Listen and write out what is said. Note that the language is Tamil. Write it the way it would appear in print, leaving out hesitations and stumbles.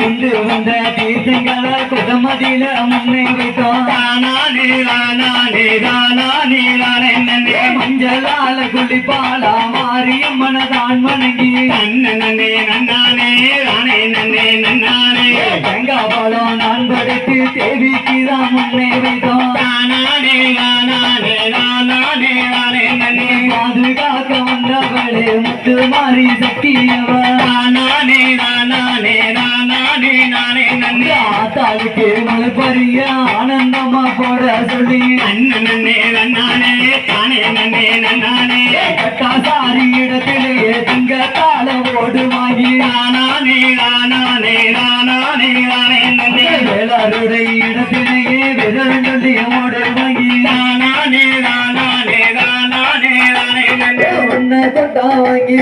கொண்டு வந்த தீர்த்தங்களை குடமதியில முன்னே வைத்தோம் தானானே தானானே தானானே தானே நன்னே மஞ்சளால குளிப்பாலா மாரியம்மன தான் வணங்கி நன்னே நன்னானே தானே நன்னே நன்னானே தேங்காய் பழம் நான் படைத்து தேவிக்கு தான் முன்னே வைத்தோம் தானானே தானானே தானானே தானே நன்னே பாதுகாக்க வந்தவளே முத்து மாறி சக்தியவ தானானே தானானே தானானே தானே நன்னே ஆத்தாளுக்கு மலை பறிய ஆனந்தமா போட சொல்லி நன்னே நன்னானே தானே நன்னே நன்னானே கட்டாசாரி இடத்திலேயே தங்க தாள ஓடு வாங்கி தானானே தானானே தானானே தானே நன்னே வேளாருடைய இடத்திலேயே விரல் சொல்லி ஓடு வாங்கி தானானே தானானே தானானே தானே நன்னே உன்னை கொட்டா வாங்கி